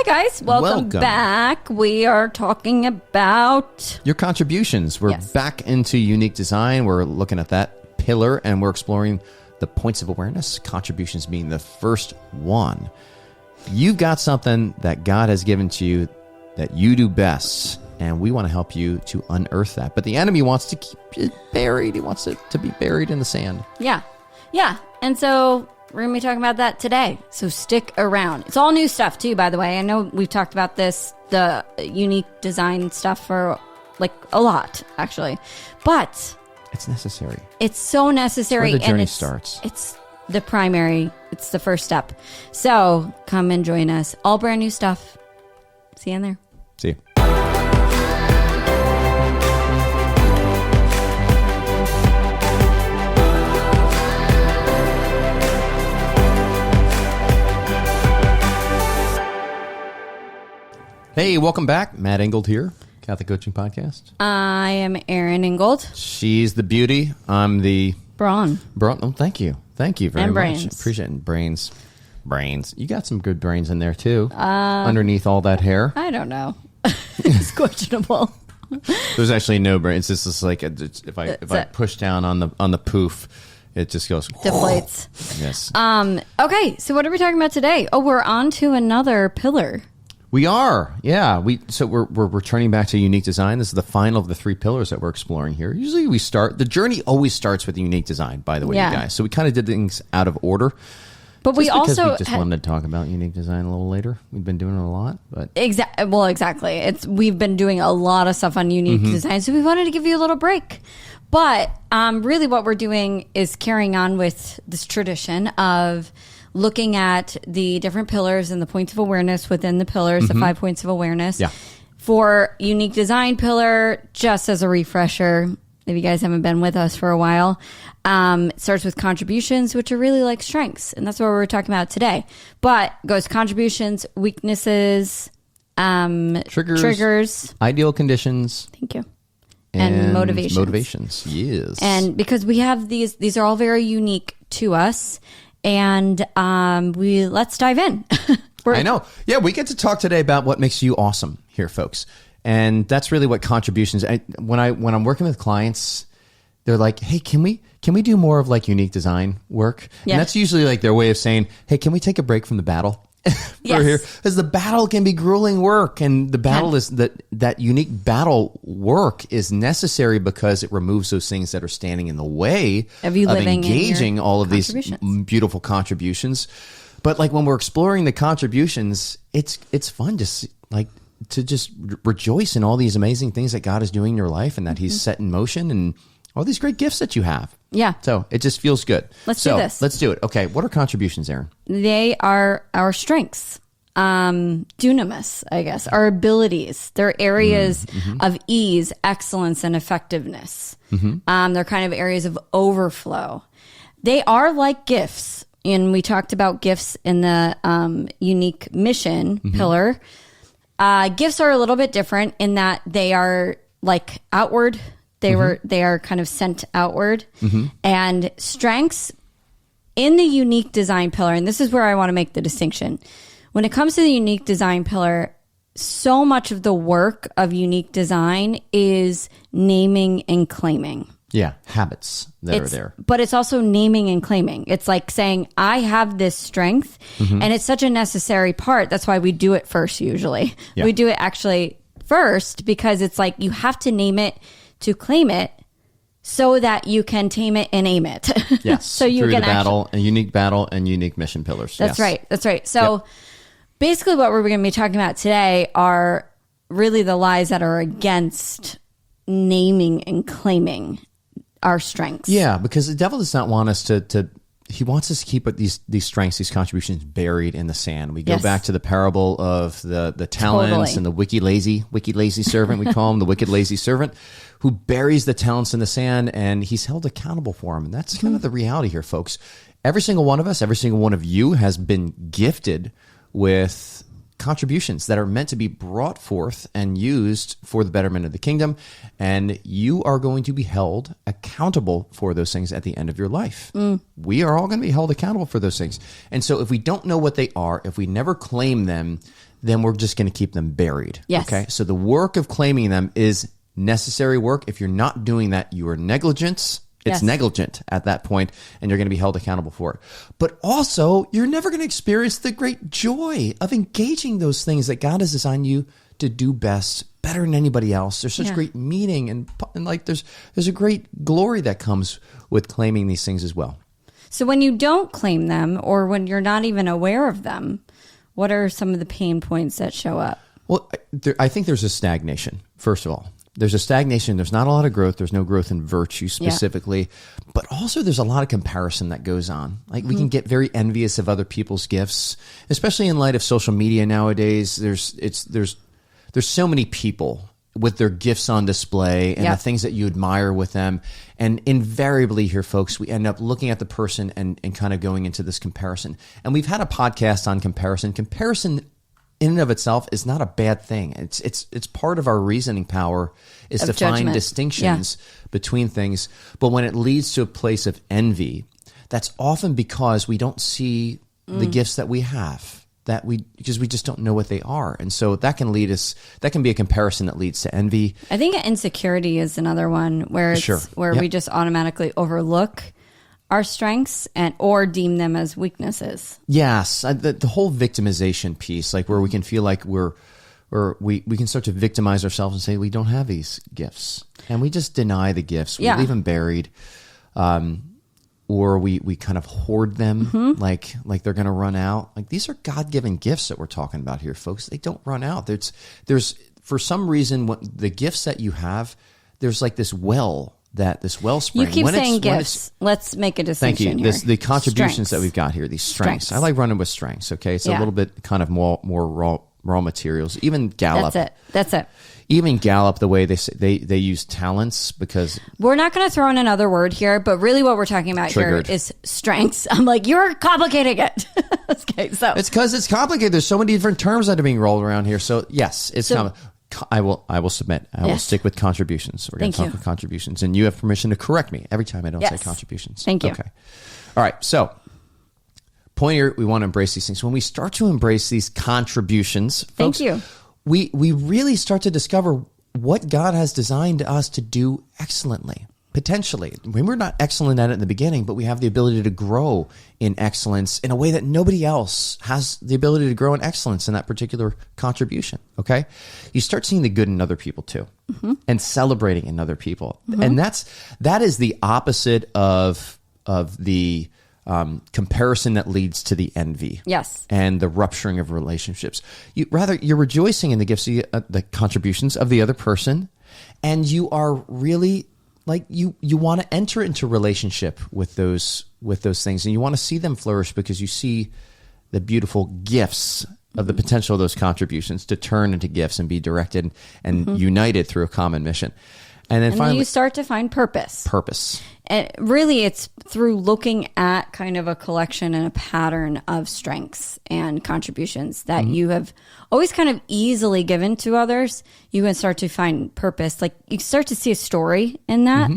guys, welcome back. We are talking about your contributions. We're back into unique design. We're looking at that pillar and we're exploring the points of awareness, contributions being the first one. You've got something that God has given to you that you do best, and we want to help you to unearth that. But the enemy wants to keep it buried. He wants it to be buried in the sand. Yeah. And so we're going to be talking about that today. So stick around. It's all new stuff too, by the way. I know we've talked about this, the unique design stuff for like a lot, actually. But it's necessary. It's so necessary. It's where the journey starts. It's the primary. It's the first step. So come and join us. All brand new stuff. See you in there. See you. Hey, welcome back. Matt Ingold here, Catholic Coaching Podcast. I am Erin Ingold. She's the beauty. I'm the... Brawn. Oh, thank you. Thank you very and much. Brains. Appreciate it. Brains. You got some good brains in there, too. Underneath all that hair. I don't know. It's questionable. There's actually no brains. It's just like if I push down on the poof, it just goes... Deflates. Yes. Okay, so what are we talking about today? Oh, we're on to another pillar. We are, yeah. We're returning back to unique design. This is the final of the 3 pillars that we're exploring here. Usually the journey always starts with unique design, by the way, you guys. So we kind of did things out of order. But we also we just wanted to talk about unique design a little later. We've been doing it a lot, but exactly. We've been doing a lot of stuff on unique design, so we wanted to give you a little break. But really, what we're doing is carrying on with this tradition of looking at the different pillars and the points of awareness within the pillars, the 5 points of awareness. Yeah. For unique design pillar, just as a refresher, if you guys haven't been with us for a while, it starts with contributions, which are really like strengths. And that's what we're talking about today. But goes contributions, weaknesses, triggers, ideal condians. Thank you. And motivations. Yes. And because we have these are all very unique to us. And let's dive in. I know. Yeah, we get to talk today about what makes you awesome here, folks. And that's really what contributions. When I'm working with clients, they're like, "Hey, can we do more of like unique design work?" Yeah. And that's usually like their way of saying, "Hey, can we take a break from the battle?" Yes. Here, because the battle can be grueling work, and the battle is that unique battle work is necessary because it removes those things that are standing in the way of you engaging all of these beautiful contributions. But like when we're exploring the contributions, it's fun just like to just rejoice in all these amazing things that God is doing in your life and that He's set in motion and all these great gifts that you have. Yeah. So it just feels good. Let's do this. Let's do it. Okay. What are contributions, Erin? They are our strengths. Dunamis, I guess, our abilities. They're areas of ease, excellence, and effectiveness. They're kind of areas of overflow. They are like gifts. And we talked about gifts in the unique mission pillar. Gifts are a little bit different in that they are like outward. They are kind of sent outward. And strengths in the unique design pillar, and this is where I want to make the distinction. When it comes to the unique design pillar, so much of the work of unique design is naming and claiming. Yeah, habits that are there. But it's also naming and claiming. It's like saying, I have this strength, and it's such a necessary part. That's why we do it first usually. Yeah. We do it actually first because it's like you have to name it to claim it so that you can tame it and aim it. Yes. So you through can the battle and unique mission pillars. That's right. That's right. So basically what we're going to be talking about today are really the lies that are against naming and claiming our strengths. Yeah, because the devil does not want us to he wants us to keep these strengths, these contributions buried in the sand. We go back to the parable of the talents and the wicked lazy servant, we call him the wicked lazy servant, who buries the talents in the sand, and he's held accountable for them. And that's kind of the reality here, folks. Every single one of us, every single one of you has been gifted with contributions that are meant to be brought forth and used for the betterment of the kingdom. And you are going to be held accountable for those things at the end of your life. We are all going to be held accountable for those things. And so if we don't know what they are, if we never claim them, then we're just going to keep them buried. Yes. Okay. So the work of claiming them is necessary work. If you're not doing that, you are negligent. It's negligent at that point, and you're going to be held accountable for it. But also, you're never going to experience the great joy of engaging those things that God has designed you to do best, better than anybody else. There's such great meaning, and like there's a great glory that comes with claiming these things as well. So when you don't claim them, or when you're not even aware of them, what are some of the pain points that show up? Well, I think there's a stagnation, first of all. There's a stagnation. There's not a lot of growth. There's no growth in virtue specifically. But also there's a lot of comparison that goes on. Like we can get very envious of other people's gifts, especially in light of social media nowadays. There's so many people with their gifts on display and the things that you admire with them. And invariably here, folks, we end up looking at the person and kind of going into this comparison. And we've had a podcast on comparison. Comparison in and of itself is not a bad thing. It's part of our reasoning power is to find distinctions between things. But when it leads to a place of envy, that's often because we don't see the gifts that we have, because we just don't know what they are. And so that can be a comparison that leads to envy. I think insecurity is another one where we just automatically overlook our strengths or deem them as weaknesses. Yes, the whole victimization piece, like where we can feel like we can start to victimize ourselves and say we don't have these gifts, and we just deny the gifts. We leave them buried, or we kind of hoard them, like they're going to run out. Like these are God-given gifts that we're talking about here, folks. They don't run out. There's for some reason the gifts that you have, there's like this wellspring. You keep saying gifts. Let's make a distinction. Thank you. The contributions that we've got here, these strengths. I like running with strengths. Okay, it's a little bit kind of more raw materials. Even Gallup. That's it. Even Gallup, the way they use talents, because we're not going to throw in another word here, but really what we're talking about here is strengths. I'm like, you're complicating it. Okay, so it's because it's complicated. There's so many different terms that are being rolled around here. So yes, it's I will submit. I will stick with contributions. We're going to talk about contributions, and you have permission to correct me every time I don't say contributions. Thank you. Okay. All right. So, point here, we want to embrace these things. When we start to embrace these contributions, folks, we really start to discover what God has designed us to do excellently. Potentially, when we're not excellent at it in the beginning, but we have the ability to grow in excellence in a way that nobody else has the ability to grow in excellence in that particular contribution. Okay, you start seeing the good in other people too, and celebrating in other people, and that is the opposite of the comparison that leads to the envy, and the rupturing of relationships. You're rejoicing in the gifts, the contributions of the other person, and you are really. Like you want to enter into relationship with those things, and you want to see them flourish because you see the beautiful gifts of the potential of those contributions to turn into gifts and be directed and united through a common mission. And then finally, you start to find purpose. And really, it's through looking at kind of a collection and a pattern of strengths and contributions that you have always kind of easily given to others. You can start to find purpose. Like you start to see a story in that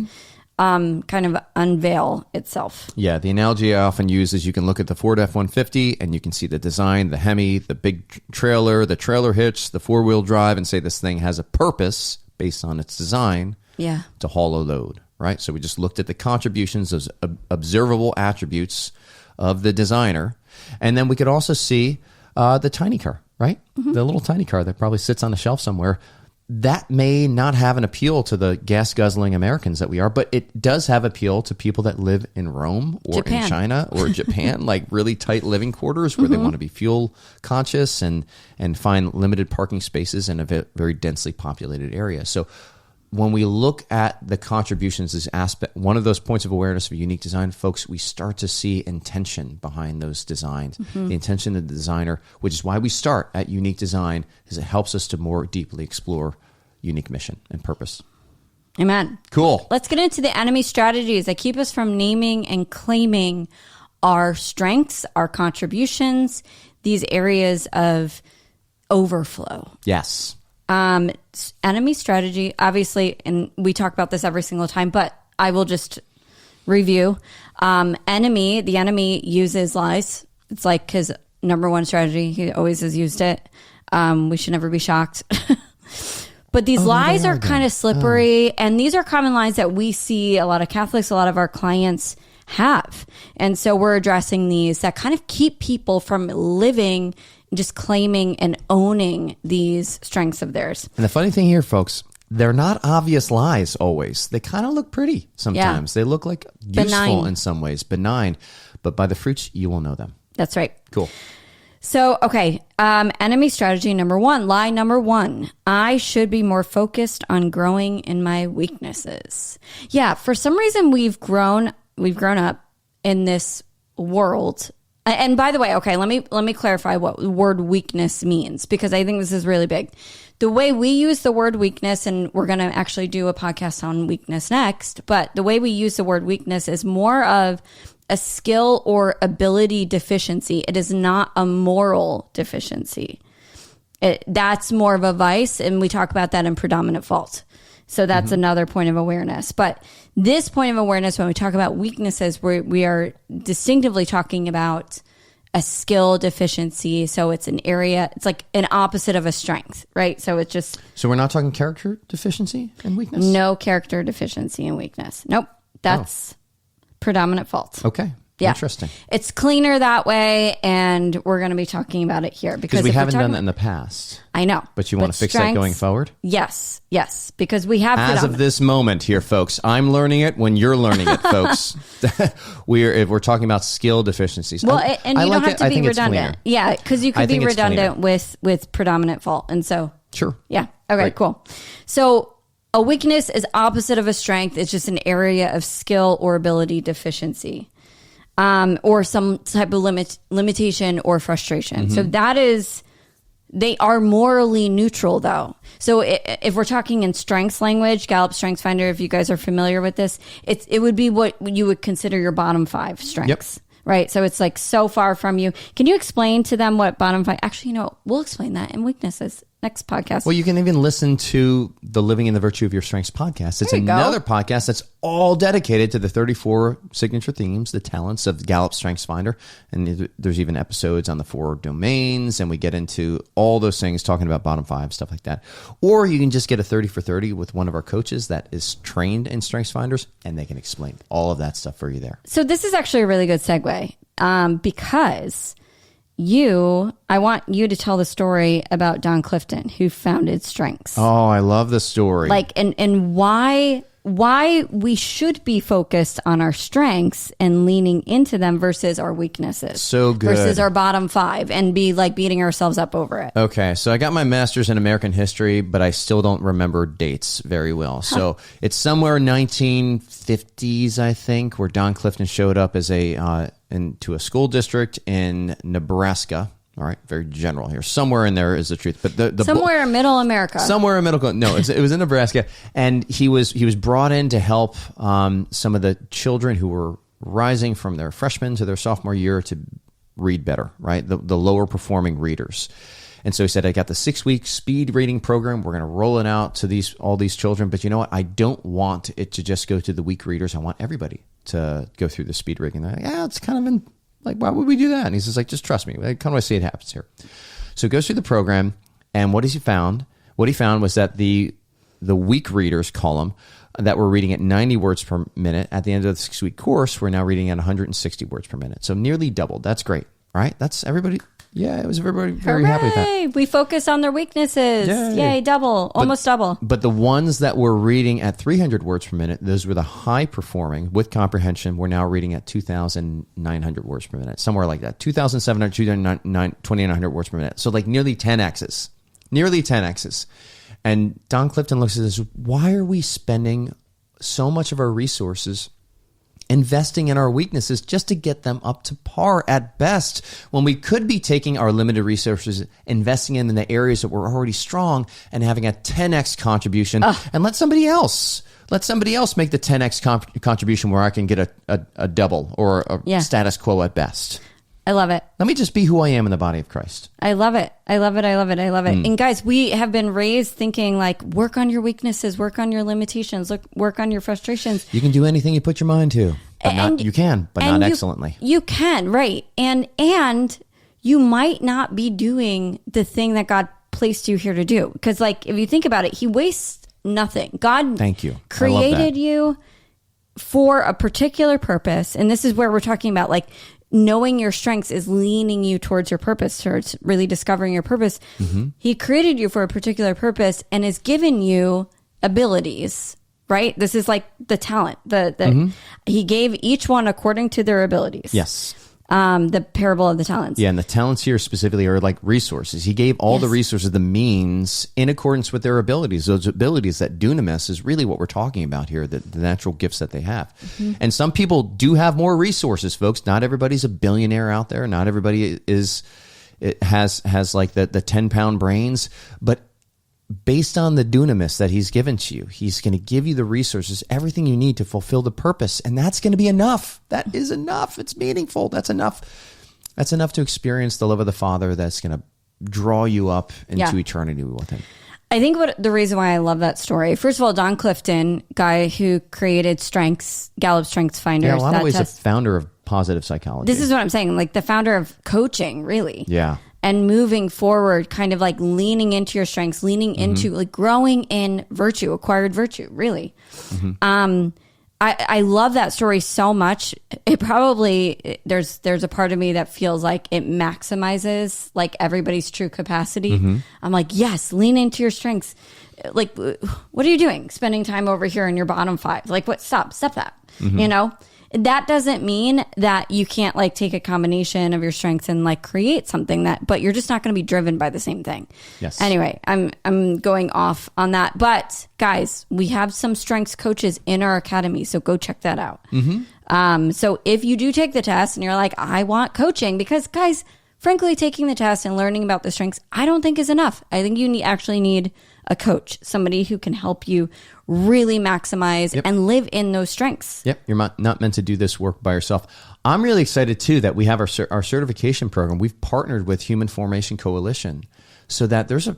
kind of unveil itself. Yeah, the analogy I often use is you can look at the Ford F-150 and you can see the design, the Hemi, the big trailer, the trailer hitch, the four-wheel drive, and say this thing has a purpose based on its design to haul a load. Right, so we just looked at the contributions as observable attributes of the designer, and then we could also see the tiny car, right? The little tiny car that probably sits on a shelf somewhere. That may not have an appeal to the gas-guzzling Americans that we are, but it does have appeal to people that live in Rome or in China or Japan, like really tight living quarters where they want to be fuel conscious and find limited parking spaces in a very densely populated area. So when we look at the contributions, this aspect, one of those points of awareness of unique design, folks, we start to see intention behind those designs, the intention of the designer, which is why we start at unique design, because it helps us to more deeply explore unique mission and purpose. Amen. Cool. Let's get into the enemy strategies that keep us from naming and claiming our strengths, our contributions, these areas of overflow. Yes. Enemy strategy, obviously, and we talk about this every single time, but I will just review. The enemy uses lies. It's like his number one strategy. He always has used it. We should never be shocked. But these lies are kind of slippery. And these are common lies that we see a lot of Catholics, a lot of our clients have. And so we're addressing these that kind of keep people from living, just claiming and owning these strengths of theirs. And the funny thing here, folks, they're not obvious lies always. They kind of look pretty sometimes. Yeah. They look like useful in some ways, benign. But by the fruits, you will know them. That's right. Cool. So, okay, enemy strategy number 1, lie number 1, I should be more focused on growing in my weaknesses. Yeah, for some reason we've grown up in this world. And by the way, okay, let me clarify what the word weakness means, because I think this is really big. The way we use the word weakness, and we're going to actually do a podcast on weakness next, but the way we use the word weakness is more of a skill or ability deficiency. It is not a moral deficiency. That's more of a vice, and we talk about that in predominant fault. So that's another point of awareness. But this point of awareness, when we talk about weaknesses, we are distinctively talking about a skill deficiency. So it's an area, it's like an opposite of a strength, right? So it's just... So we're not talking character deficiency and weakness? No character deficiency and weakness. Nope. That's... predominant fault. Okay. Yeah. Interesting. It's cleaner that way, and we're going to be talking about it here. Because we haven't done that in the past. I know. But you want to fix that going forward? Yes. Because we have... As of this moment here, folks, I'm learning it when you're learning it, folks. We're talking about skill deficiencies. Well, and you don't have to be redundant. Yeah, because you could be redundant with predominant fault. And so... Sure. Yeah. Okay, right. Cool. So... a weakness is opposite of a strength. It's just an area of skill or ability deficiency, or some type of limitation or frustration. So that is, they are morally neutral though. So if we're talking in strengths language, Gallup Strengths Finder, if you guys are familiar with this, it would be what you would consider your bottom 5 strengths. Yep. Right. So it's like so far from you. Can you explain to them what bottom 5, actually, we'll explain that in weaknesses next podcast. Well, you can even listen to the Living in the Virtue of Your Strengths podcast. It's another podcast that's all dedicated to the 34 signature themes, the talents of Gallup Strengths Finder. And there's even episodes on the 4 domains, and we get into all those things, talking about bottom 5, stuff like that. Or you can just get a 30 for 30 with one of our coaches that is trained in Strengths Finders, and they can explain all of that stuff for you there. So this is actually a really good segue, because... I want you to tell the story about Don Clifton, who founded Strengths. Oh, I love the story. Like, and why we should be focused on our strengths and leaning into them versus our weaknesses. So good. Versus our bottom 5 and be like beating ourselves up over it. Okay. So I got my master's in American history, but I still don't remember dates very well. So it's somewhere 1950s, I think, where Don Clifton showed up as into a school district in Nebraska. All right, very general here. Somewhere in there is the truth, but somewhere in Middle America. Somewhere in Middle. No, it was in Nebraska, and he was brought in to help some of the children who were rising from their freshman to their sophomore year to read better. Right, the lower performing readers. And so he said, I got the 6-week speed reading program. We're going to roll it out to all these children. But you know what? I don't want it to just go to the weak readers. I want everybody to go through the speed reading. They're like, yeah, it's kind of been like, why would we do that? And he says, like, just trust me. I kind of see it happens here. So he goes through the program. And what has he found? What he found was that the weak readers column that were reading at 90 words per minute at the end of the 6-week course, we're now reading at 160 words per minute. So nearly doubled. That's great. Right? That's everybody. Yeah, it was everybody very happy with that. We focus on their weaknesses. Yay, double, almost double. But the ones that were reading at 300 words per minute, those were the high performing with comprehension. We're now reading at 2,900 words per minute, somewhere like that. 2,700, 2,900 words per minute. So like nearly 10x's. Nearly 10x's. And Don Clifton looks at this, why are we spending so much of our resources investing in our weaknesses just to get them up to par at best, when we could be taking our limited resources, investing in the areas that we're already strong and having a 10x contribution, and let somebody else make the 10x contribution where I can get a double or a status quo at best. I love it. Let me just be who I am in the body of Christ. I love it. I love it. I love it. I love it. And guys, we have been raised thinking like, work on your weaknesses, work on your limitations, work on your frustrations. You can do anything you put your mind to. But not excellently. You can, right. And you might not be doing the thing that God placed you here to do. Because like, if you think about it, he wastes nothing. God Thank you. created you for a particular purpose. And this is where we're talking about like knowing your strengths is leaning you towards your purpose, towards really discovering your purpose. He created you for a particular purpose and has given you abilities, right? This is like the talent. He gave each one according to their abilities. Yes. The parable of the talents. Yeah, and the talents here specifically are like resources. He gave all the resources, the means, in accordance with their abilities. Those abilities, that dunamis, is really what we're talking about here, the natural gifts that they have. And some people do have more resources, folks. Not everybody's a billionaire out there. Not everybody has like the 10-pound brains. But based on the dunamis that he's given to you, he's going to give you the resources, everything you need to fulfill the purpose. And that's going to be enough. That is enough. It's meaningful. That's enough. That's enough to experience the love of the Father that's going to draw you up into eternity with him. I think the reason why I love that story, first of all, Don Clifton, guy who created Gallup Strengths Finders. Yeah, a lot of ways the founder of positive psychology. This is what I'm saying, like the founder of coaching, really. Yeah. And moving forward, kind of like leaning into your strengths, leaning into like growing in virtue, acquired virtue, really. I love that story so much. It probably, there's a part of me that feels like it maximizes like everybody's true capacity. I'm like, yes, lean into your strengths. Like, what are you doing? Spending time over here in your bottom 5. Like, what? Stop that. You know? That doesn't mean that you can't like take a combination of your strengths and like create something but you're just not going to be driven by the same thing. Yes. Anyway, I'm going off on that, but guys, we have some strengths coaches in our academy, so go check that out. So if you do take the test and you're like, I want coaching, because guys, frankly, taking the test and learning about the strengths, I don't think is enough. I think you actually need a coach, somebody who can help you really maximize and live in those strengths. Yep. You're not meant to do this work by yourself. I'm really excited too that we have our certification program. We've partnered with Human Formation Coalition so that there's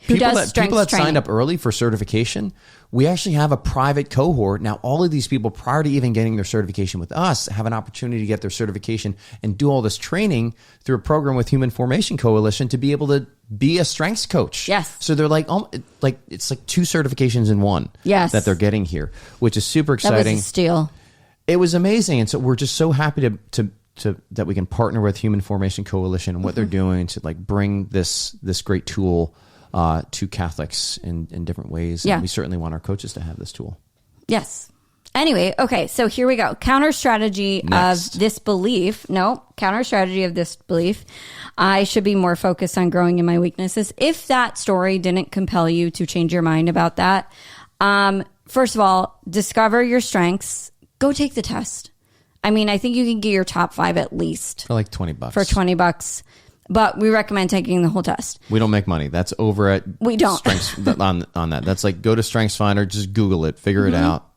people that signed up early for certification. We actually have a private cohort. Now, all of these people, prior to even getting their certification with us, have an opportunity to get their certification and do all this training through a program with Human Formation Coalition to be able to be a strengths coach. Yes. So they're like it's like 2 certifications in one. Yes. That they're getting here, which is super exciting. That was a steal. It was amazing. And so we're just so happy to that we can partner with Human Formation Coalition and what they're doing to like bring this great tool to Catholics in different ways. And we certainly want our coaches to have this tool. Yes. Anyway, okay, so here we go. Counter strategy of this belief. I should be more focused on growing in my weaknesses. If that story didn't compel you to change your mind about that, first of all, discover your strengths. Go take the test. I mean, I think you can get your top 5 at least. For like $20. For $20. But we recommend taking the whole test. We don't make money. That's over at we don't. Strengths on that. That's like go to StrengthsFinder, just Google it, figure it out.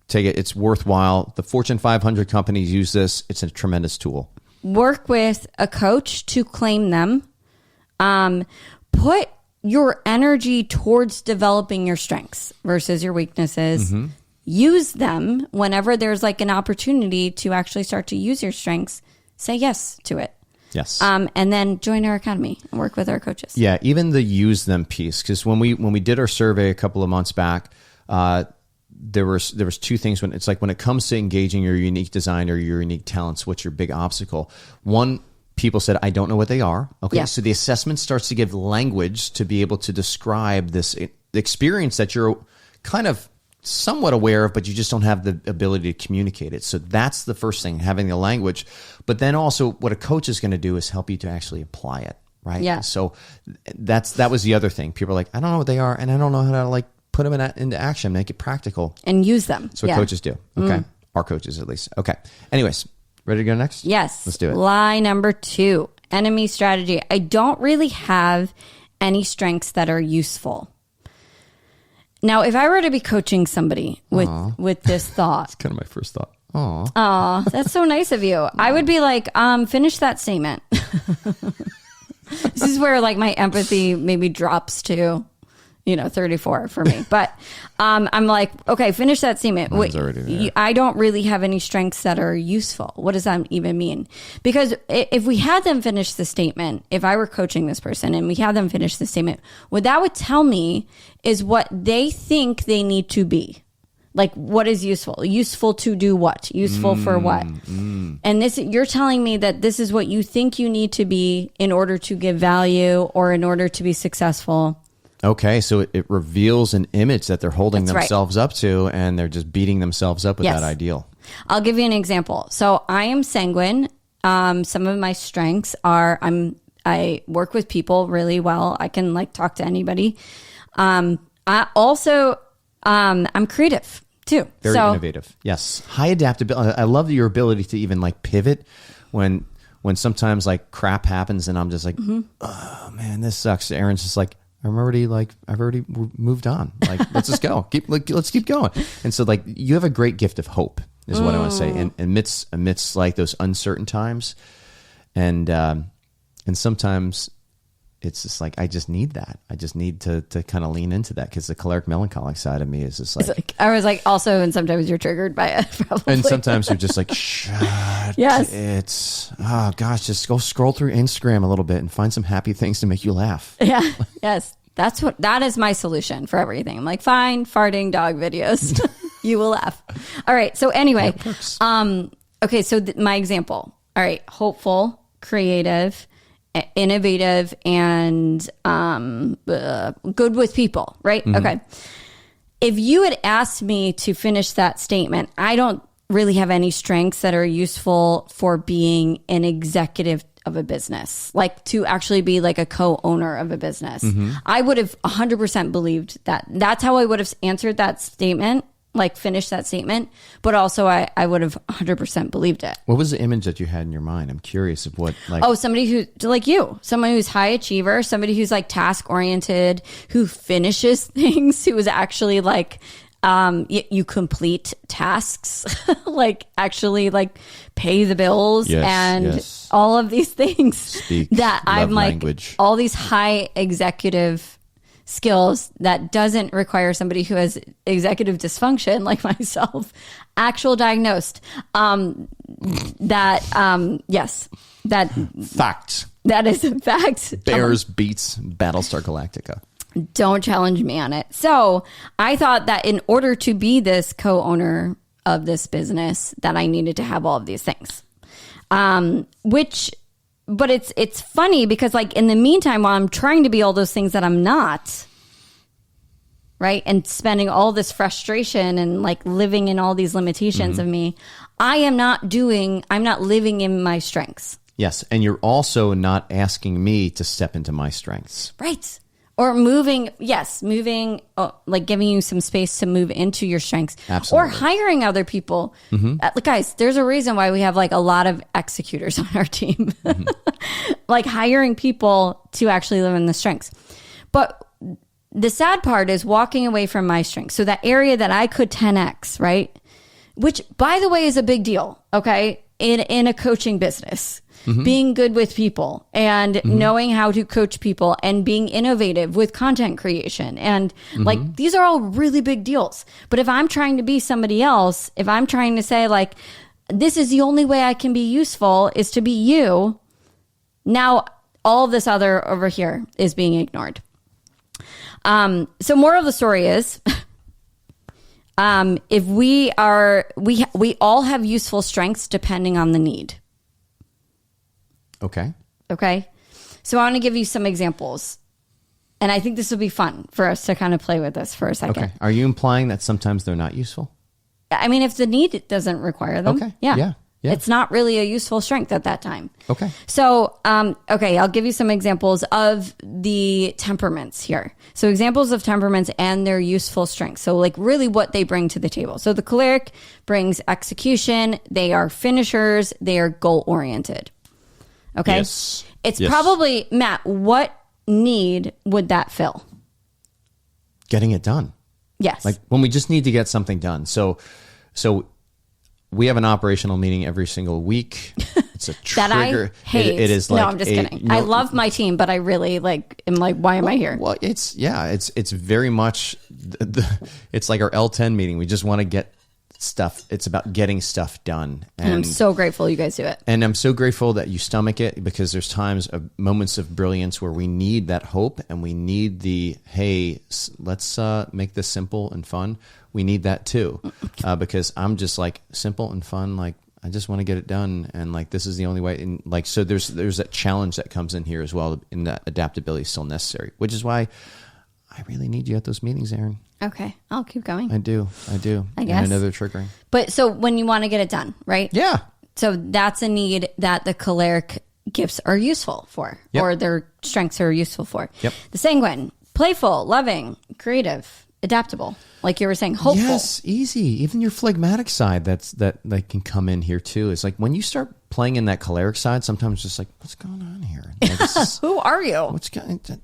Take it. It's worthwhile. The Fortune 500 companies use this. It's a tremendous tool. Work with a coach to claim them. Put your energy towards developing your strengths versus your weaknesses. Use them whenever there's like an opportunity to actually start to use your strengths. Say yes to it. Yes. And then join our academy and work with our coaches. Yeah, even the use them piece, because when we did our survey a couple of months back, there was 2 things. When it comes to engaging your unique design or your unique talents, what's your big obstacle? One, people said, I don't know what they are. Okay, so the assessment starts to give language to be able to describe this experience that you're kind of somewhat aware of, but you just don't have the ability to communicate it. So that's the first thing, having the language. But then also what a coach is going to do is help you to actually apply it, right? Yeah. So that was the other thing. People are like, I don't know what they are, and I don't know how to like put them into action, make it practical. And use them. That's what coaches do. Okay. Our coaches, at least. Okay. Anyways, ready to go next? Yes. Let's do it. Lie number 2, enemy strategy. I don't really have any strengths that are useful. Now, if I were to be coaching somebody with this thought. It's kind of my first thought. Aw. Aw, that's so nice of you. I would be like, finish that statement. This is where like my empathy maybe drops to. 34 for me. But I'm like, okay, finish that statement. Mine's already there. I don't really have any strengths that are useful. What does that even mean? Because if we had them finish the statement, if I were coaching this person and we had them finish the statement, what that would tell me is what they think they need to be. Like, what is useful? Useful to do what? Useful for what? And you're telling me that this is what you think you need to be in order to give value or in order to be successful. Okay, so it reveals an image that they're holding themselves up to, and they're just beating themselves up with that ideal. I'll give you an example. So I am sanguine. Some of my strengths are I work with people really well. I can talk to anybody. I also I'm creative too. Very innovative. Yes, high adaptability. I love your ability to even pivot when sometimes crap happens, and I'm just like, oh man, this sucks. Aaron's just like, I've already moved on. Let's just go. Let's keep going. And so you have a great gift of hope is what I want to say. And amidst those uncertain times. And sometimes it's just I just need that. I just need to kind of lean into that because the choleric melancholic side of me is just I was also, and sometimes you're triggered by it probably. And sometimes you're just shut. Yes. It's, oh gosh, just go scroll through Instagram a little bit and find some happy things to make you laugh. Yeah. Yes. That is my solution for everything. I'm like, fine, farting dog videos. You will laugh. All right. So anyway, okay. So my example. All right. Hopeful, creative, innovative, and good with people, right? Mm-hmm. Okay. If you had asked me to finish that statement, I don't really have any strengths that are useful for being an executive of a business, to actually be a co-owner of a business. Mm-hmm. I would have 100% believed that. That's how I would have answered that statement, finished that statement. But also I would have 100% believed it. What was the image that you had in your mind? I'm curious of what, somebody who, someone who's high achiever, somebody who's task oriented, who finishes things, who is actually you complete tasks, actually pay the bills, and all of these things. Speak that I'm language. All these high executive skills that doesn't require somebody who has executive dysfunction like myself, actual diagnosed. Fact. That is a fact. Bears beats Battlestar Galactica. Don't challenge me on it. So I thought that in order to be this co-owner of this business, that I needed to have all of these things. But it's funny because in the meantime, while I'm trying to be all those things that I'm not, right, and spending all this frustration and living in all these limitations of me, I'm not living in my strengths. Yes, and you're also not asking me to step into my strengths. Right. Or moving, giving you some space to move into your strengths. Absolutely. Or hiring other people. Mm-hmm. Guys, there's a reason why we have a lot of executors on our team. Mm-hmm. Hiring people to actually live in the strengths. But the sad part is walking away from my strengths. So that area that I could 10x, right? Which, by the way, is a big deal, okay? In a coaching business. Mm-hmm. Being good with people and knowing how to coach people and being innovative with content creation. And these are all really big deals. But if I'm trying to be somebody else, if I'm trying to say this is the only way I can be useful is to be you, now all this other over here is being ignored. So moral of the story is, if we all have useful strengths depending on the need. Okay. So I want to give you some examples. And I think this will be fun for us to kind of play with this for a second. Okay. Are you implying that sometimes they're not useful? I mean, if the need doesn't require them. Okay. Yeah. It's not really a useful strength at that time. Okay. So, I'll give you some examples of the temperaments here. So examples of temperaments and their useful strengths. So really what they bring to the table. So the choleric brings execution. They are finishers. They are goal oriented. Okay. Yes. It's probably, Matt, what need would that fill? Getting it done. Yes. When we just need to get something done. So we have an operational meeting every single week. It's a that trigger. I hate. It is like no, I'm just kidding. I love my team, but I really am like, why am I here? Well, it's very much it's like our L10 meeting. We just want to get stuff. It's about getting stuff done. And I'm so grateful you guys do it. And I'm so grateful that you stomach it, because there's times of moments of brilliance where we need that hope and we need hey, let's make this simple and fun. We need that too. Because I'm just like simple and fun. Like, I just want to get it done. And like, this is the only way. And like, so there's that challenge that comes in here as well. And that adaptability is still necessary, which is why I really need you at those meetings, Erin. Okay, I'll keep going. I do. I guess. And I know they're triggering. But so when you want to get it done, right? Yeah. So that's a need that the choleric gifts are useful for, or their strengths are useful for. Yep. The sanguine, playful, loving, creative, adaptable. Like you were saying, hopeful. Yes, easy. Even your phlegmatic side, that can come in here too. It's like when you start playing in that choleric side, sometimes it's just like, what's going on here? Like, who are you? What's going on?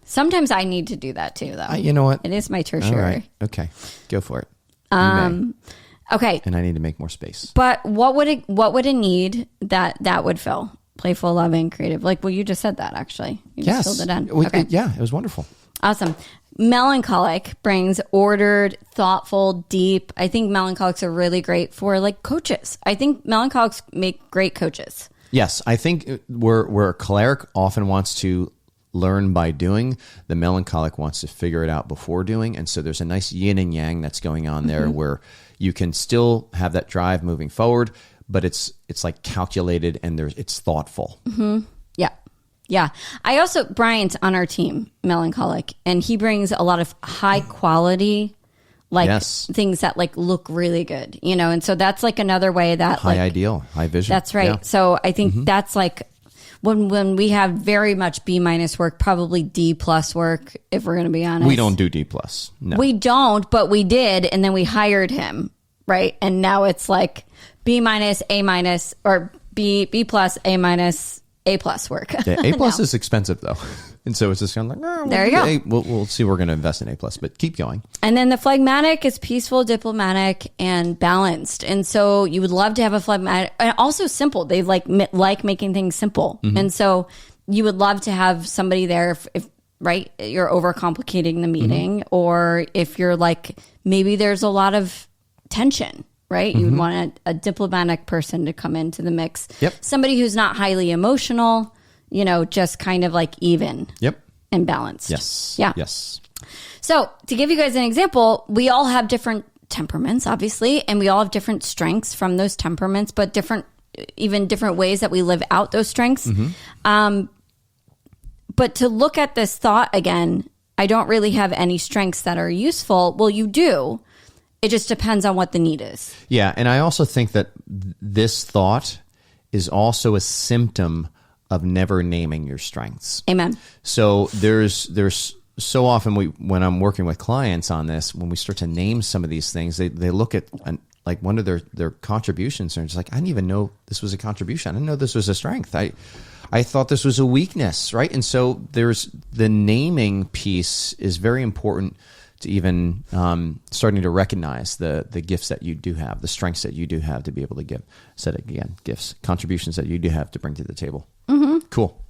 Sometimes I need to do that too, though. You know what? It is my tertiary. All right. Okay. Go for it. Okay. And I need to make more space. But what would a need that would fill? Playful, loving, creative. Like, well, you just said that, actually. You just filled it in. Okay. Yeah, it was wonderful. Awesome. Melancholic brings ordered, thoughtful, deep. I think melancholics are really great for like coaches. I think melancholics make great coaches. Yes. I think where a choleric often wants to learn by doing, the melancholic wants to figure it out before doing. And so there's a nice yin and yang that's going on there, where you can still have that drive moving forward, but it's like calculated and it's thoughtful. Mm-hmm. Yeah. I also, Brian's on our team, melancholic, and he brings a lot of high quality, things that like look really good, and so that's like another way that high ideal, high vision. That's right. Yeah. So I think that's like, when we have very much B- work, probably D+ work, if we're going to be honest. We don't do D+. No. We don't, but we did, and then we hired him, right? And now it's like B-, A-, or B+, A-, A+ work. Yeah, A+ is expensive though. And so it's just kind of like, there you go. We'll see. We're going to invest in A+, but keep going. And then the phlegmatic is peaceful, diplomatic, and balanced. And so you would love to have a phlegmatic, and also simple. They like making things simple. And so you would love to have somebody there if right, you're overcomplicating the meeting, or if you're like, maybe there's a lot of tension, right? You would want a diplomatic person to come into the mix. Yep. Somebody who's not highly emotional, just kind of like even. Yep. And balanced. Yes. Yeah. Yes. So to give you guys an example, we all have different temperaments, obviously, and we all have different strengths from those temperaments, but different ways that we live out those strengths. But to look at this thought again, I don't really have any strengths that are useful. Well, you do. It just depends on what the need is. Yeah. And I also think that this thought is also a symptom of never naming your strengths. Amen. So there's so often when I'm working with clients on this, when we start to name some of these things, they look at like one of their contributions and it's like, I didn't even know this was a contribution. I didn't know this was a strength. I thought this was a weakness, right? And so there's the naming piece is very important to even starting to recognize the gifts that you do have, the strengths that you do have to be able to give. Said it again, gifts, contributions that you do have to bring to the table. Cool.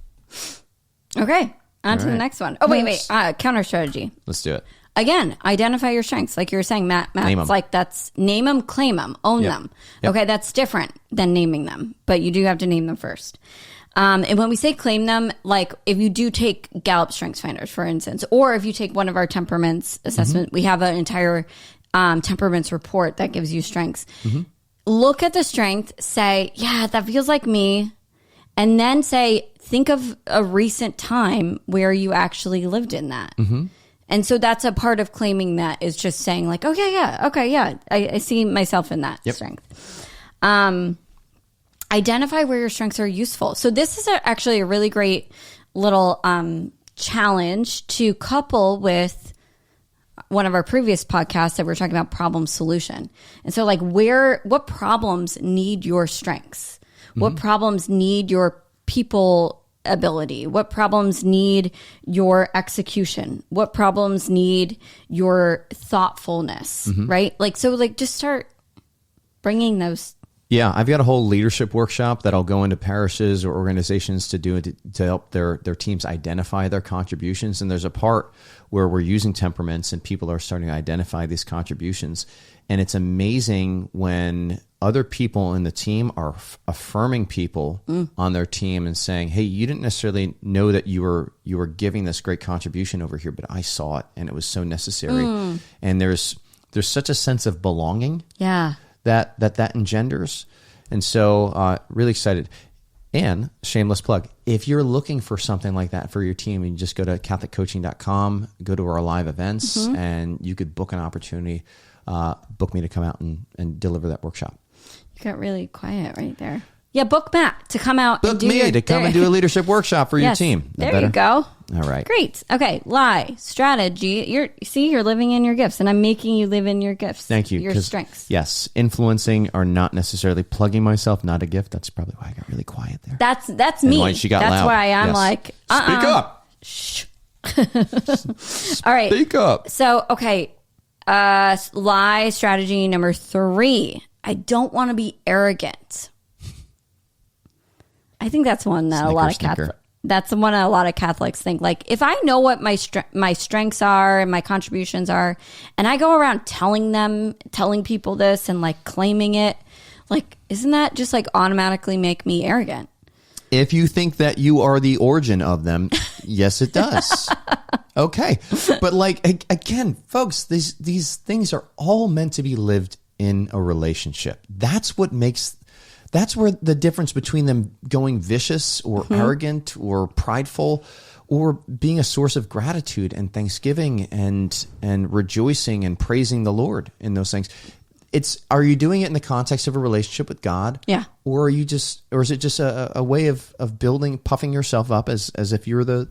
Okay, on to the next one. Oh, wait. Counter strategy. Let's do it. Again, identify your strengths. Like you were saying, Matt, it's like that's name them, claim them, own them. Yep. Okay, that's different than naming them, but you do have to name them first. And when we say claim them, like if you do take Gallup Strengths Finders, for instance, or if you take one of our temperaments assessment, we have an entire temperaments report that gives you strengths. Look at the strength, say, yeah, that feels like me. And then say, think of a recent time where you actually lived in that. And so that's a part of claiming that is just saying like, okay, yeah, I see myself in that strength. Identify where your strengths are useful. So this is actually a really great little challenge to couple with one of our previous podcasts that we're talking about problem solution. And so like what problems need your strengths? What problems need your people ability? What problems need your execution? What problems need your thoughtfulness, right? Like, so like just start bringing those Yeah, I've got a whole leadership workshop that I'll go into parishes or organizations to help their teams identify their contributions. And there's a part where we're using temperaments and people are starting to identify these contributions. And it's amazing when other people in the team are affirming people on their team and saying, hey, you didn't necessarily know that you were giving this great contribution over here, but I saw it and it was so necessary. And there's such a sense of belonging. Yeah. that engenders. And so really excited. And shameless plug, if you're looking for something like that for your team, you just go to catholiccoaching.com, go to our live events, and you could book an opportunity, book me to come out and deliver that workshop. You got really quiet right there. Yeah, book Matt to come out. Book me to come and do a leadership workshop for your team. There you go. All right. Great. Okay. Lie, strategy. You're living in your gifts, and I'm making you live in your gifts. Thank you. Your strengths. Yes. Influencing are not necessarily plugging myself, not a gift. That's probably why I got really quiet there. That's and me. Why she got That's loud. why I'm like, Speak up. Shh. All right. Speak up. So, okay. Lie strategy number 3. I don't want to be arrogant. I think that's one that that's the one that a lot of Catholics think. Like, if I know what my strengths are and my contributions are, and I go around telling people this and like claiming it, like, isn't that just like automatically make me arrogant? If you think that you are the origin of them, yes, it does. Okay. But like, again, folks, these things are all meant to be lived in a relationship. That's where the difference between them going vicious or arrogant or prideful or being a source of gratitude and thanksgiving and rejoicing and praising the Lord in those things. Are you doing it in the context of a relationship with God? Yeah. Or is it just a way of puffing yourself up as if you're the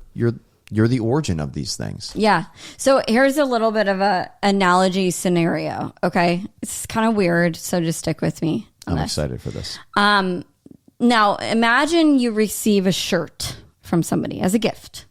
origin of these things? Yeah. So here's a little bit of a analogy scenario. Okay. It's kind of weird. So just stick with me. I'm excited for this. Now imagine you receive a shirt from somebody as a gift,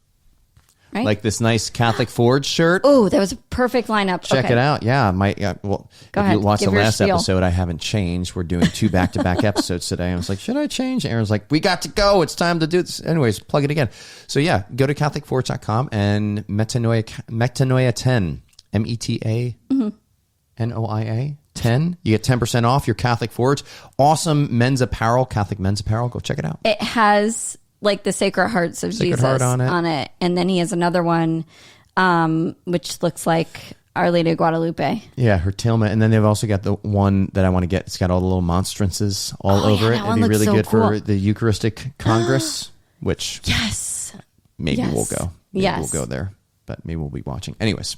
right? Like this nice Catholic Forge shirt. Oh, that was a perfect lineup. Check it out. Yeah. Go if ahead. you watched Give the your last spiel. episode, I haven't changed. We're doing 2 back-to-back episodes today. I was like, should I change? Aaron's like, we got to go. It's time to do this. Anyways, plug it again. So yeah, go to catholicforge.com and metanoia 10, METANOIA 10. You get 10% off your Catholic Forge. Awesome men's apparel, Catholic men's apparel. Go check it out. It has like the Sacred Hearts of Jesus Heart on it. And then he has another one, which looks like Our Lady of Guadalupe. Yeah, her tilma. And then they've also got the one that I want to get. It's got all the little monstrances all over it. It'd be really good for the Eucharistic Congress, which maybe we'll go. Maybe we'll go there, but maybe we'll be watching. Anyways.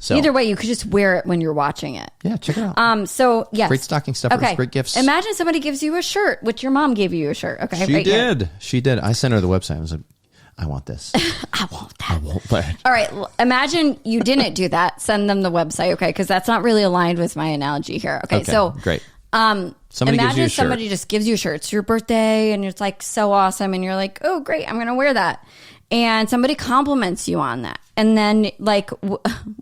So, either way, you could just wear it when you're watching it. Yeah, check it out. So yes, great stocking stuffers, great gifts. Imagine somebody gives you a shirt, which your mom gave you a shirt. Okay, she did. She did. I sent her the website. I was like, I want this. I want that. I want that. All right. Imagine you didn't do that. Send them the website, okay? Because that's not really aligned with my analogy here. Okay. So great. Imagine somebody just gives you a shirt. It's your birthday, and it's like so awesome, and you're like, oh, great, I'm going to wear that. And somebody compliments you on that. And then, like,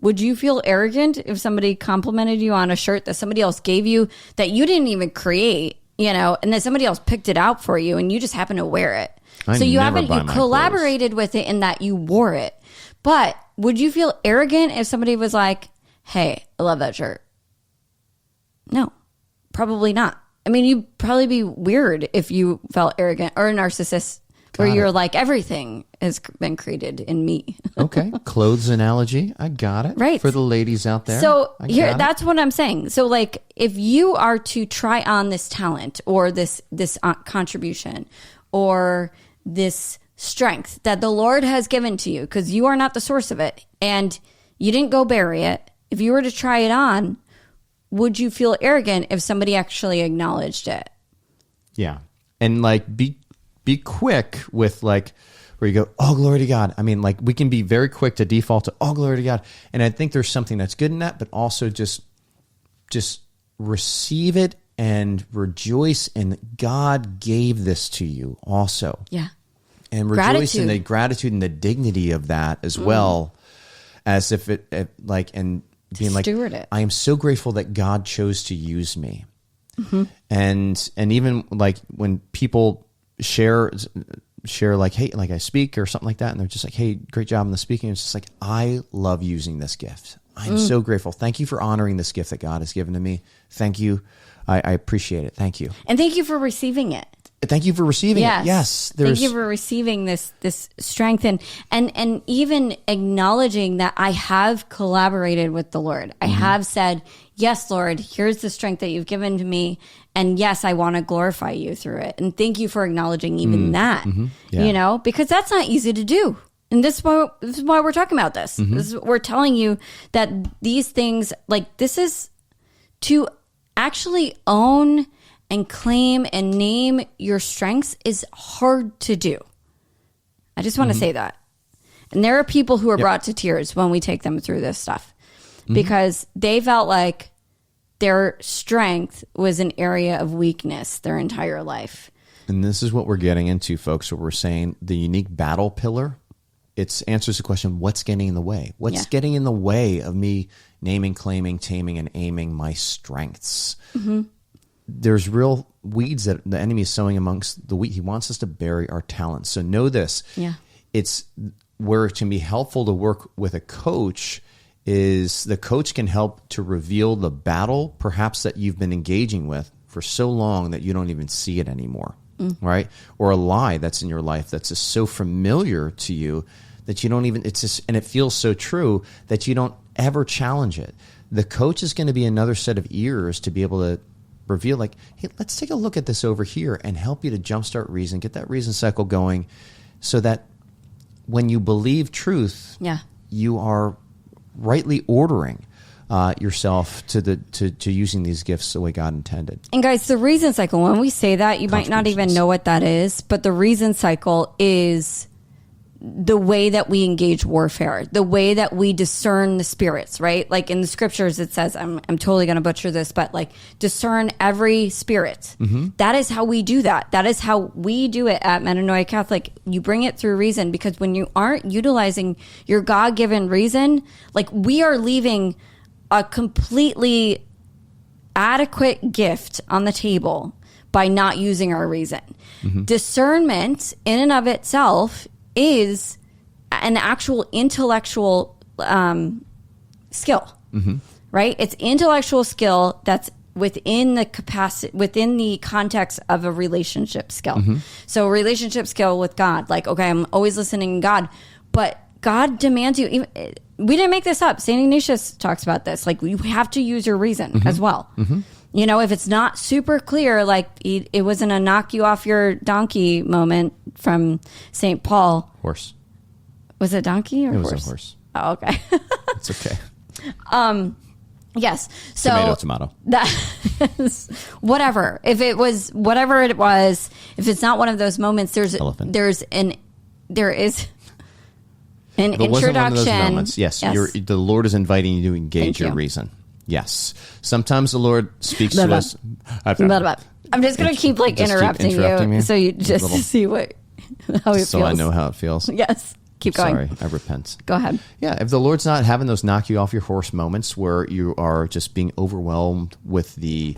would you feel arrogant if somebody complimented you on a shirt that somebody else gave you that you didn't even create, and then somebody else picked it out for you and you just happen to wear it? So you collaborated with it in that you wore it. But would you feel arrogant if somebody was like, hey, I love that shirt? No, probably not. I mean, you'd probably be weird if you felt arrogant or a narcissist. Where you're like, everything has been created in me. Okay. Clothes analogy. I got it. Right. For the ladies out there. So that's what I'm saying. So like, if you are to try on this talent or this contribution or this strength that the Lord has given to you, because you are not the source of it and you didn't go bury it. If you were to try it on, would you feel arrogant if somebody actually acknowledged it? Yeah. And like, be quick with like where you go, oh, glory to God. I mean, like we can be very quick to default to, oh, glory to God. And I think there's something that's good in that, but also just receive it and rejoice. And God gave this to you also. Yeah. And rejoice in the gratitude and the dignity of that as well, as if it like, and being like, steward it. I am so grateful that God chose to use me. And even like when people share like, hey, like I speak or something like that, and they're just like, hey, great job in the speaking. It's just like, I love using this gift. I'm so grateful. Thank you for honoring this gift that God has given to me. Thank you. I appreciate it. Thank you. And thank you for receiving it. Thank you for receiving it. Yes. Thank you for receiving this strength and even acknowledging that I have collaborated with the Lord. I have said, yes, Lord, here's the strength that you've given to me. And yes, I want to glorify you through it. And thank you for acknowledging even that, because that's not easy to do. And this is why we're talking about this. We're telling you that these things, like this is to actually own and claim and name your strengths is hard to do. I just want to say that. And there are people who are brought to tears when we take them through this stuff because they felt like their strength was an area of weakness their entire life. And this is what we're getting into, folks, what we're saying, the unique battle pillar. It answers the question, what's getting in the way? What's getting in the way of me naming, claiming, taming, and aiming my strengths? There's real weeds that the enemy is sowing amongst the wheat. He wants us to bury our talents. So know this. It's where it can be helpful to work with a coach is the coach can help to reveal the battle perhaps that you've been engaging with for so long that you don't even see it anymore. Right? Or a lie that's in your life that's just so familiar to you that you don't even, it's just, and it feels so true that you don't ever challenge it. The coach is going to be another set of ears to be able to reveal like, hey, let's take a look at this over here and help you to jumpstart reason, get that reason cycle going so that when you believe truth, you are rightly ordering yourself to using these gifts the way God intended. And guys, the reason cycle, when we say that, you might not even know what that is, but the reason cycle is the way that we engage warfare, the way that we discern the spirits, right? Like in the scriptures, it says, I'm totally going to butcher this, but like discern every spirit. That is how we do that. That is how we do it at Metanoia Catholic. You bring it through reason, because when you aren't utilizing your God-given reason, like we are leaving a completely adequate gift on the table by not using our reason. Discernment in and of itself is an actual intellectual skill, right? It's intellectual skill that's within the capacity, within the context of a relationship skill. So a relationship skill with God, like, okay, I'm always listening to God, but God demands you. Even, we didn't make this up. St. Ignatius talks about this. Like, you have to use your reason as well. You know, if it's not super clear, like it wasn't a knock you off your donkey moment from St. Paul. Horse. Was it donkey or horse? It was a horse. Oh, okay. It's okay. Yes. So tomato. That is, whatever. If it was whatever it was, if it's not one of those moments, there is an introduction. One of those moments. Yes. The Lord is inviting you to engage your reason. Yes. Sometimes the Lord speaks to us. I'm just going to keep interrupting you so you just see how it feels. So I know how it feels. Yes. Keep going. Sorry, I repent. Go ahead. Yeah, if the Lord's not having those knock you off your horse moments where you are just being overwhelmed with the,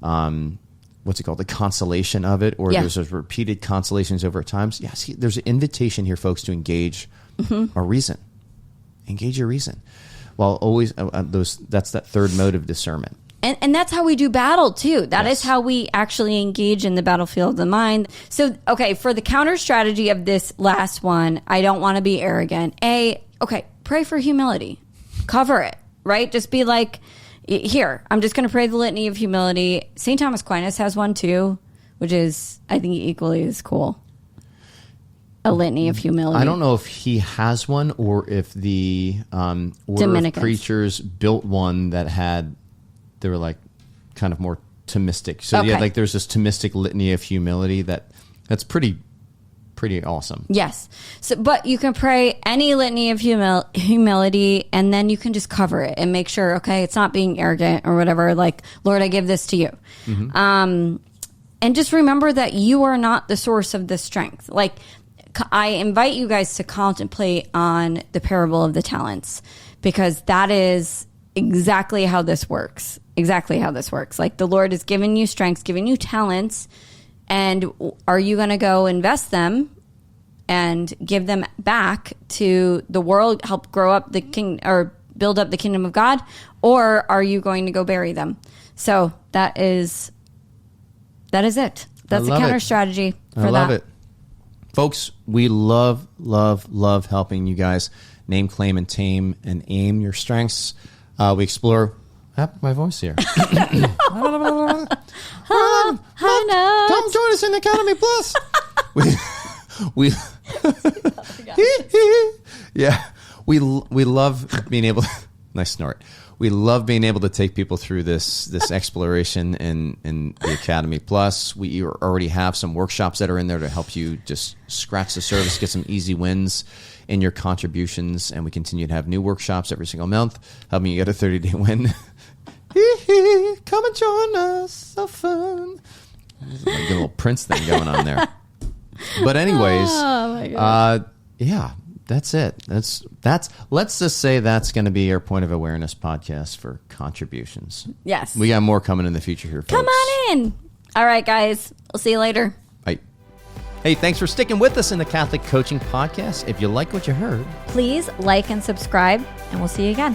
what's it called, the consolation of it, or there's those repeated consolations over times. Yes, there's an invitation here, folks, to engage our reason. Engage your reason. Well, always that's that third mode of discernment. And that's how we do battle, too. That is how we actually engage in the battlefield of the mind. So, okay, for the counter strategy of this last one, I don't want to be arrogant. Pray for humility. Cover it, right? Just be like, here, I'm just going to pray the litany of humility. St. Thomas Aquinas has one, too, which is, I think, equally as cool. A litany of humility. I don't know if he has one or if the Order of Preachers built one that had... They were like kind of more Thomistic. So there's this Thomistic litany of humility that's pretty awesome. Yes. So, but you can pray any litany of humility, and then you can just cover it and make sure, okay, it's not being arrogant or whatever. Like, Lord, I give this to you. And just remember that you are not the source of the strength. Like, I invite you guys to contemplate on the parable of the talents, because that is exactly how this works. exactly how this works. Like the Lord has given you strengths, given you talents, and are you going to go invest them and give them back to the world, help grow up the king or build up the kingdom of God, or are you going to go bury them? So that is it. That's a counter strategy for that. I love it. Folks, we love helping you guys name, claim, and tame and aim your strengths. We explore... What happened to my voice here? Come join us in the Academy Plus. We love being able... Nice snort. We love being able to take people through this exploration in the Academy Plus. We already have some workshops that are in there to help you just scratch the surface, get some easy wins in your contributions, and we continue to have new workshops every single month, helping you get a 30-day win. Come and join us, so fun. There's a little Prince thing going on there. But anyways, yeah. That's it. That's. Let's just say that's going to be our point of awareness podcast for contributions. Yes. We got more coming in the future here, folks. Come on in. All right, guys. We'll see you later. Bye. Hey, thanks for sticking with us in the Catholic Coaching Podcast. If you like what you heard, please like and subscribe, and we'll see you again.